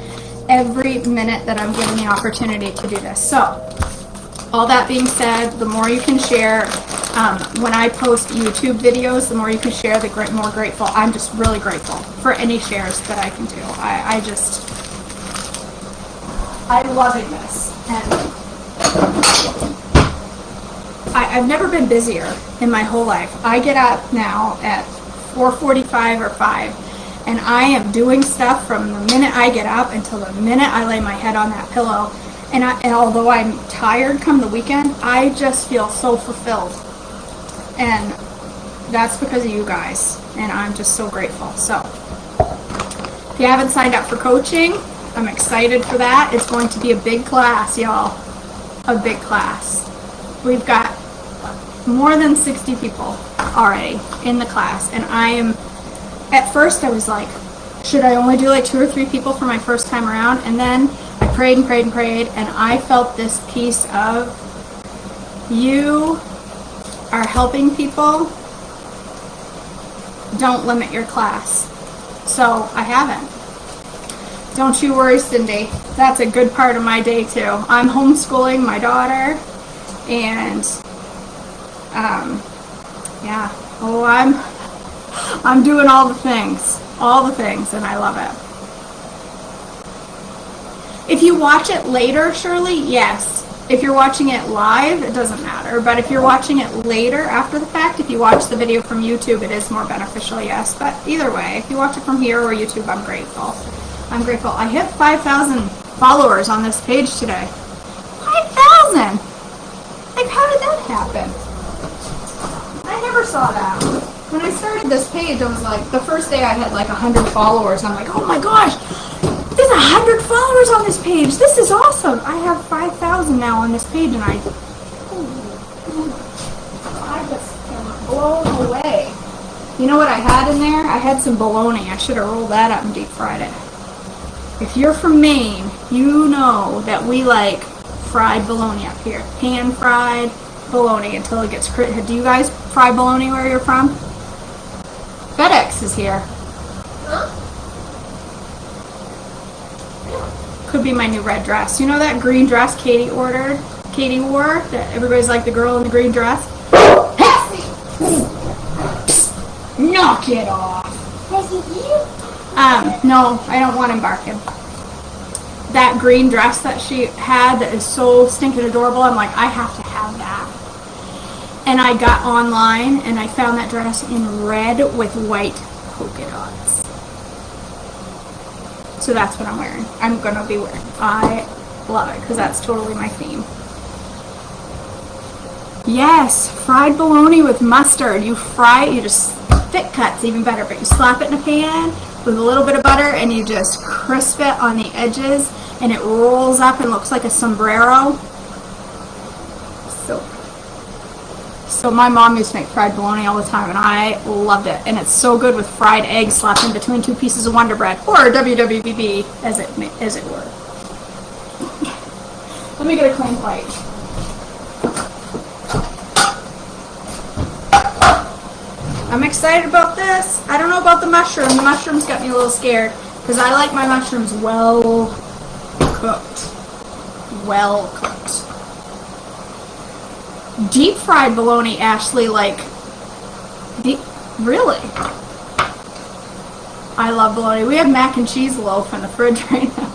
every minute that I'm given the opportunity to do this. So, all that being said, the more you can share, when I post YouTube videos, the more you can share, the more grateful. I'm just really grateful for any shares that I can do. I'm loving this, and I've never been busier in my whole life. I get up now at 4:45 or 5, and I am doing stuff from the minute I get up until the minute I lay my head on that pillow. and although I'm tired come the weekend, I just feel so fulfilled. And that's because of you guys. And I'm just so grateful. So, if you haven't signed up for coaching, I'm excited for that. It's going to be a big class, y'all. A big class. We've got more than 60 people already in the class. And at first I was like, should I only do like 2 or 3 people for my first time around? And then I prayed and prayed and prayed, and I felt this piece of, you are helping people. Don't limit your class. So I haven't. Don't you worry, Cindy. That's a good part of my day too. I'm homeschooling my daughter, and yeah. Oh, I'm doing all the things, and I love it. If you watch it later, Shirley, yes. If you're watching it live, it doesn't matter. But if you're watching it later, after the fact, if you watch the video from YouTube, it is more beneficial, yes. But either way, if you watch it from here or YouTube, I'm grateful. I'm grateful. I hit 5,000 followers on this page today. 5,000! Like, how did that happen? I never saw that. When I started this page, I was like, the first day I had like 100 followers. And I'm like, oh my gosh, there's 100 followers on this page. This is awesome. I have 5,000 now on this page, and I just am blown away. You know what I had in there? I had some bologna. I should have rolled that up and deep fried it. If you're from Maine, you know that we like fried bologna up here. Pan fried bologna until it gets Do you guys fry bologna where you're from? FedEx is here. Could be my new red dress. You know that green dress Katie wore? That everybody's like the girl in the green dress? Knock it off. No, I don't want him barking. That green dress that she had that is so stinking adorable, I'm like, I have to have that. And I got online and I found that dress in red with white polka dots. So that's what I'm wearing. I'm going to be wearing. I love it because that's totally my theme. Yes, fried bologna with mustard. You fry it, you just, thick cuts even better, but you slap it in a pan with a little bit of butter and you just crisp it on the edges and it rolls up and looks like a sombrero. So my mom used to make fried bologna all the time, and I loved it. And it's so good with fried eggs slapped in between 2 pieces of Wonder Bread, or WWBB, as it were. Let me get a clean plate. I'm excited about this. I don't know about the mushroom. The mushrooms got me a little scared, because I like my mushrooms well cooked. Well cooked. Deep fried bologna, Ashley, like, really? I love bologna. We have mac and cheese loaf in the fridge right now.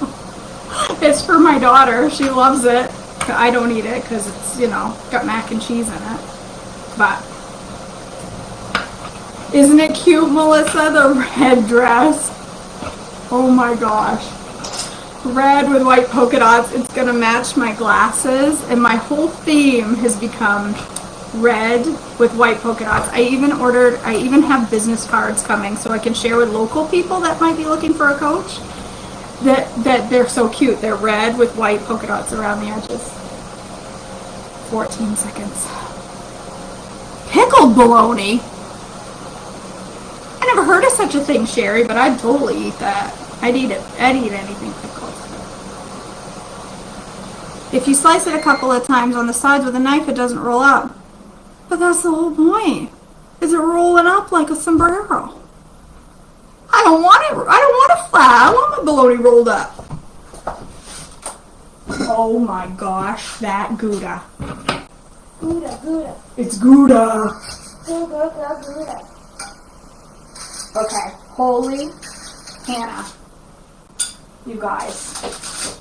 It's for my daughter. She loves it. I don't eat it because it's, got mac and cheese in it. But, isn't it cute, Melissa? The red dress. Oh my gosh. Red with white polka dots. It's gonna match my glasses, and my whole theme has become red with white polka dots. I even have business cards coming so I can share with local people that might be looking for a coach. That they're so cute. They're red with white polka dots around the edges. 14 seconds. Pickled bologna. I never heard of such a thing, Sherry, but I'd totally eat that. I'd eat it. I'd eat anything pickled. If you slice it a couple of times on the sides with a knife, it doesn't roll up. But that's the whole point. Is it rolling up like a sombrero? I don't want it. I don't want it flat. I want my bologna rolled up. Oh my gosh, that Gouda. Gouda. It's Gouda. Gouda. Okay, holy Hannah. You guys.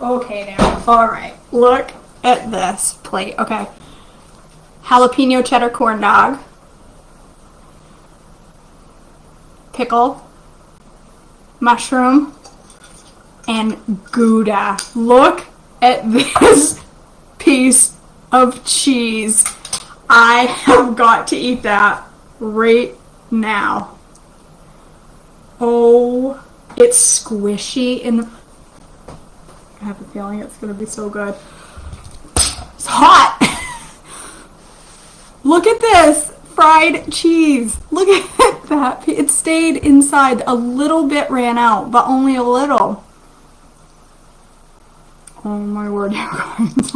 Okay now. All right, look at this plate. Okay. jalapeno cheddar corn dog, pickle, mushroom, and Gouda. Look at this piece of cheese. I have got to eat that right now. Oh, it's squishy and I have a feeling it's gonna be so good. It's hot. Look at this fried cheese. Look at that. It stayed inside. A little bit ran out, but only a little. Oh my word, you guys.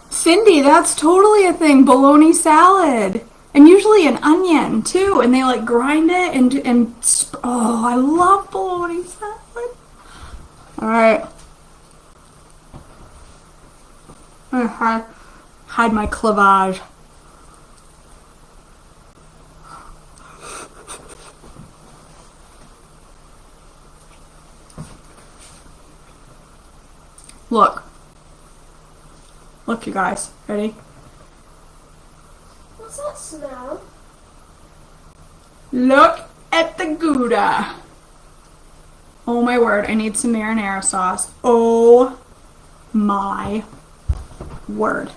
Cindy, that's totally a thing. Bologna salad. And usually an onion too. And they like grind it oh, I love bologna salad. Alright. I'm gonna hide my clavage. Look. Look, you guys. Ready? What's that smell? Look at the Gouda. Oh my word, I need some marinara sauce. Oh my word.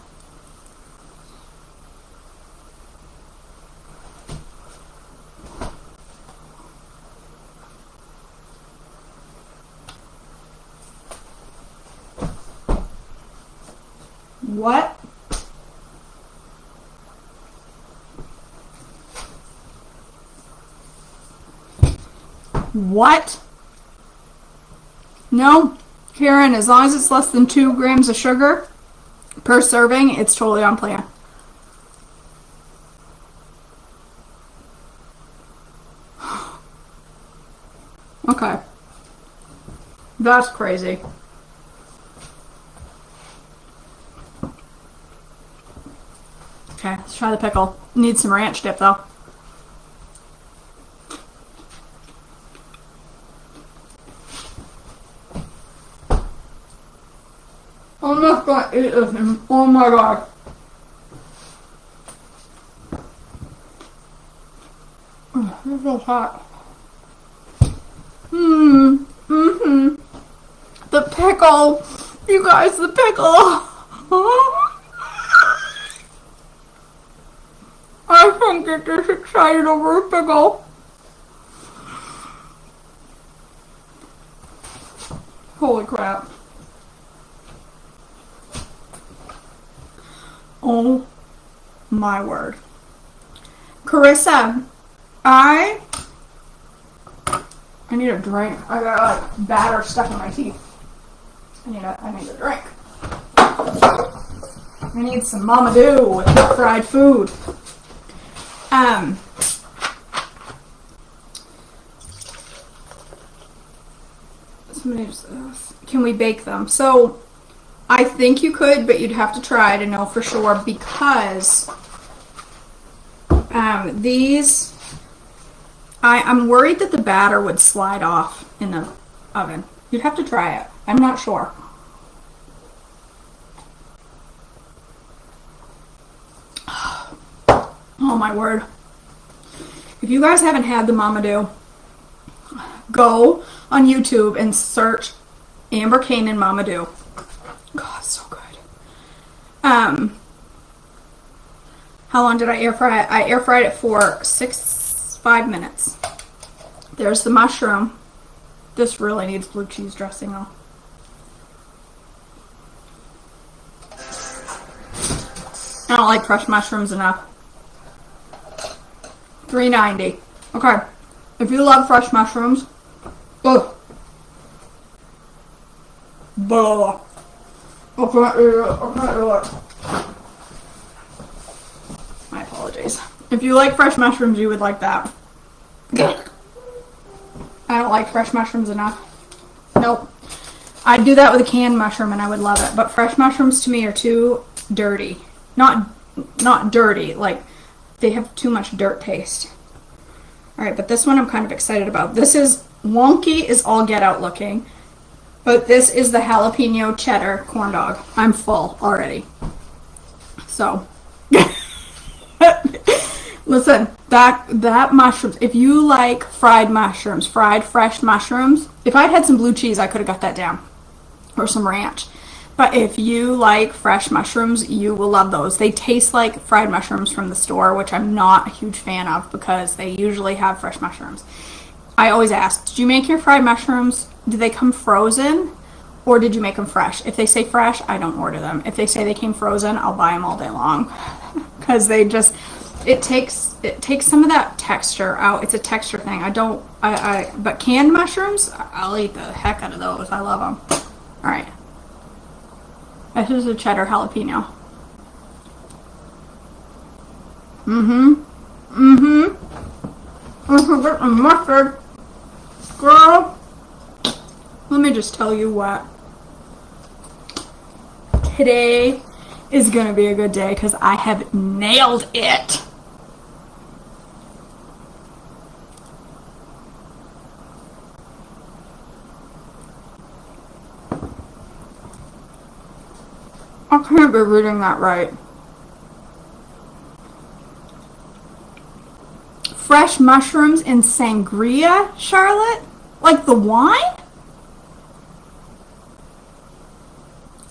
What? What? No, Karen, as long as it's less than 2 grams of sugar per serving, it's totally on plan. Okay. That's crazy. Okay, let's try the pickle. Need some ranch dip though. I'm not gonna eat this. Oh my god. This is so hot. The pickle. You guys, the pickle. I can't get this excited over a pickle. Holy crap. Oh my word. Carissa, I need a drink. I got like batter stuck in my teeth. I need a drink. I need some Mama Do with deep fried food. Can we bake them? So I think you could, but you'd have to try to know for sure because these, I'm worried that the batter would slide off in the oven. You'd have to try it. I'm not sure. Oh my word. If you guys haven't had the Mama Do, go on YouTube and search Amber Cain and Mama Do. God, so good. How long did I air fry it? I air fried it for 5 minutes. There's the mushroom. This really needs blue cheese dressing though. I don't like fresh mushrooms enough. $3.90. Okay. If you love fresh mushrooms, ugh. Blah. I can't eat it. I can't do it. My apologies. If you like fresh mushrooms, you would like that. I don't like fresh mushrooms enough. Nope. I'd do that with a canned mushroom and I would love it. But fresh mushrooms to me are too dirty. Not dirty, like they have too much dirt taste. Alright, but this one I'm kind of excited about. This is wonky is all get out looking. But this is the jalapeno cheddar corn dog. I'm full already. So, listen, that mushrooms, if you like fried mushrooms, fried fresh mushrooms, if I'd had some blue cheese, I could have got that down. Or some ranch. But if you like fresh mushrooms, you will love those. They taste like fried mushrooms from the store, which I'm not a huge fan of because they usually have fresh mushrooms. I always ask, did you make your fried mushrooms? Did they come frozen or did you make them fresh? If they say fresh, I don't order them. If they say they came frozen, I'll buy them all day long because they just, it takes some of that texture out. It's a texture thing. But canned mushrooms, I'll eat the heck out of those. I love them. All right. This is a cheddar jalapeno. Mustard. Girl, let me just tell you what. Today is going to be a good day because I have nailed it. I can't be reading that right. Fresh mushrooms in sangria, Charlotte? Like the wine?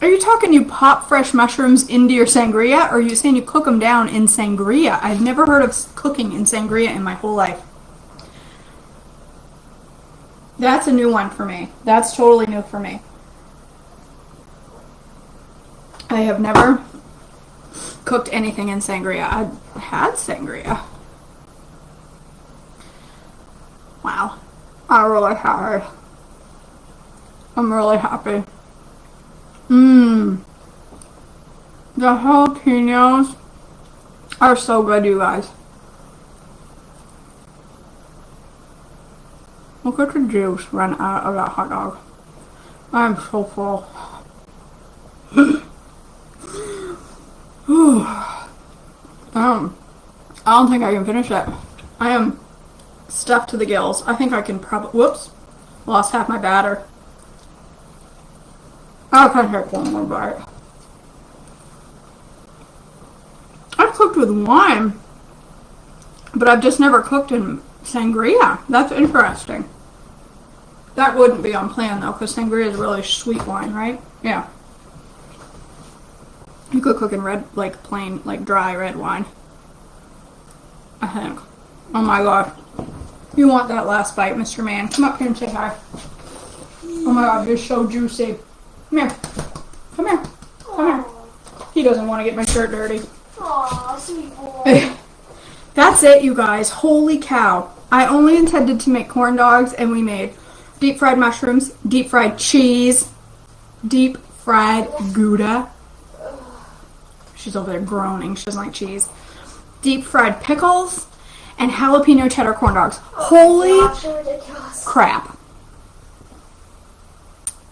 Are you talking you pop fresh mushrooms into your sangria, or are you saying you cook them down in sangria? I've never heard of cooking in sangria in my whole life. That's a new one for me. That's totally new for me. I have never cooked anything in sangria. I had sangria. Wow. I'm really happy. I'm really happy. The jalapenos are so good, you guys. Look at the juice run out of that hot dog. I'm so full. I don't think I can finish it. I am stuffed to the gills. I think I can probably, whoops, lost half my batter. I can take one more bite. I've cooked with wine, but I've just never cooked in sangria. That's interesting. That wouldn't be on plan though, because sangria is really sweet wine, right? Yeah. You could cook in red, like plain, like dry red wine. I think. Oh my god. You want that last bite, Mr. Man. Come up here and say hi. Oh my god, you're so juicy. Come here. Come here. Come here. He doesn't want to get my shirt dirty. Aw, sweet boy. That's it, you guys. Holy cow. I only intended to make corn dogs, and we made deep fried mushrooms, deep fried cheese, deep fried Gouda. She's over there groaning. She doesn't like cheese. Deep fried pickles, and jalapeno cheddar corn dogs. Holy Gosh, you're ridiculous. crap.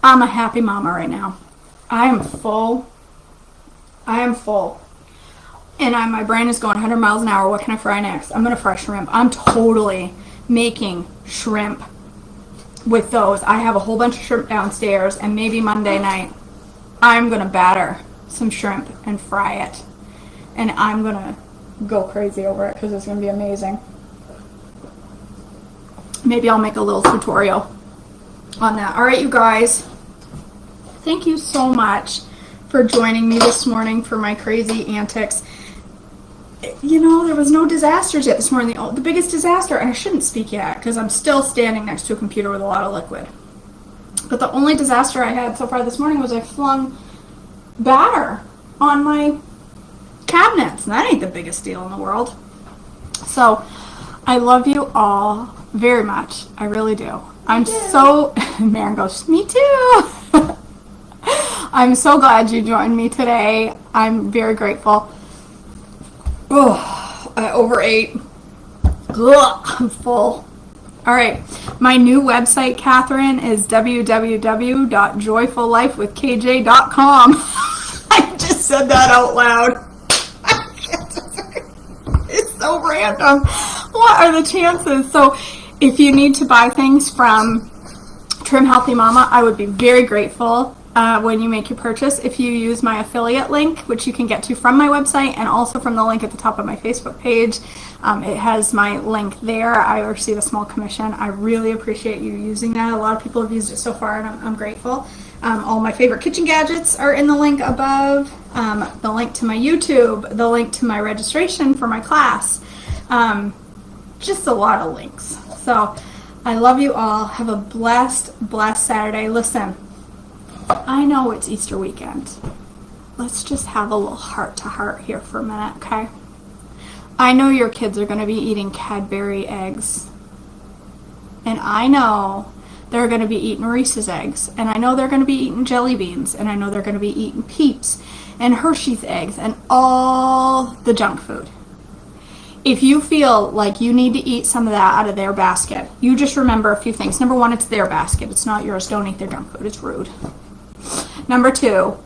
I'm a happy mama right now. I am full. I am full. And my brain is going 100 miles an hour. What can I fry next? I'm going to fry shrimp. I'm totally making shrimp with those. I have a whole bunch of shrimp downstairs, and maybe Monday night I'm going to batter some shrimp and fry it. And I'm going to go crazy over it because it's going to be amazing. Maybe I'll make a little tutorial on that. All right, you guys. Thank you so much for joining me this morning for my crazy antics. You know, there was no disasters yet this morning. The biggest disaster, and I shouldn't speak yet because I'm still standing next to a computer with a lot of liquid. But the only disaster I had so far this morning was I flung batter on my cabinets. And that ain't the biggest deal in the world. So, I love you all very much. I really do. I'm so... Maren goes, me too. I'm so glad you joined me today. I'm very grateful. Oh, I overate. Ugh, I'm full. All right. My new website, Catherine, is www.joyfullifewithkj.com. I just said that out loud. It's so random. What are the chances? So If you need to buy things from Trim Healthy Mama, I would be very grateful when you make your purchase if you use my affiliate link, which you can get to from my website and also from the link at the top of my Facebook page. It has my link there. I receive a small commission. I really appreciate you using that. A lot of people have used it so far, and I'm grateful. All my favorite kitchen gadgets are in the link above. The link to my YouTube, the link to my registration for my class. Just a lot of links. So I love you all. Have a blessed Saturday. Listen, I know it's Easter weekend. Let's just have a little heart-to-heart here for a minute, okay? I know your kids are going to be eating Cadbury eggs. And I know they're going to be eating Reese's eggs. And I know they're going to be eating jelly beans. And I know they're going to be eating Peeps and Hershey's eggs and all the junk food. If you feel like you need to eat some of that out of their basket, you just remember a few things. Number one, it's their basket. It's not yours. Don't eat their junk food. It's rude. Number two,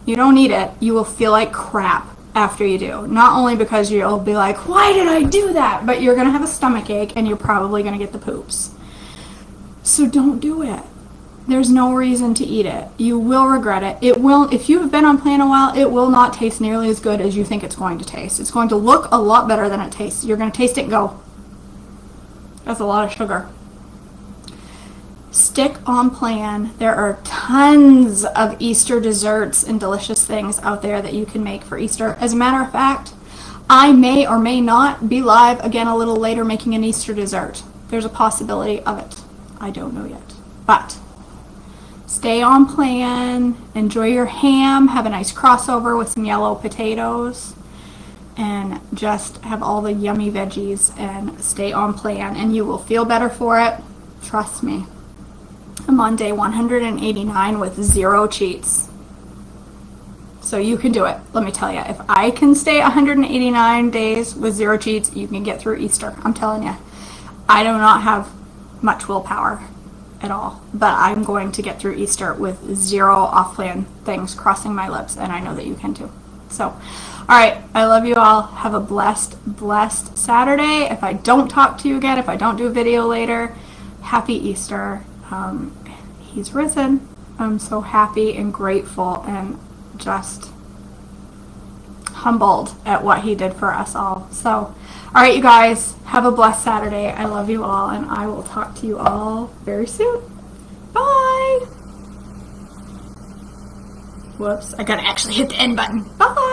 you don't eat it. You will feel like crap after you do. Not only because you'll be like, why did I do that? But you're going to have a stomach ache and you're probably going to get the poops. So don't do it. There's no reason to eat it. You will regret it. It will, if you have been on plan a while, it will not taste nearly as good as you think it's going to taste. It's going to look a lot better than it tastes. You're going to taste it and go, that's a lot of sugar. Stick on plan. There are tons of Easter desserts and delicious things out there that you can make for Easter. As a matter of fact, I may or may not be live again a little later making an Easter dessert. There's a possibility of it. I don't know yet. But stay on plan, enjoy your ham, have a nice crossover with some yellow potatoes, and just have all the yummy veggies and stay on plan, and you will feel better for it. Trust me. I'm on day 189 with 0 cheats. So you can do it. Let me tell you, if I can stay 189 days with 0 cheats, you can get through Easter. I'm telling you. I do not have much willpower at all, but I'm going to get through Easter with 0 off-plan things crossing my lips, and I know that you can too. So, all right, I love you all. Have a blessed Saturday. If I don't talk to you again, if I don't do a video later, happy Easter. He's risen. I'm so happy and grateful and just humbled at what he did for us all. So, all right, you guys, have a blessed Saturday. I love you all, and I will talk to you all very soon. Bye. Whoops, I gotta actually hit the end button. Bye.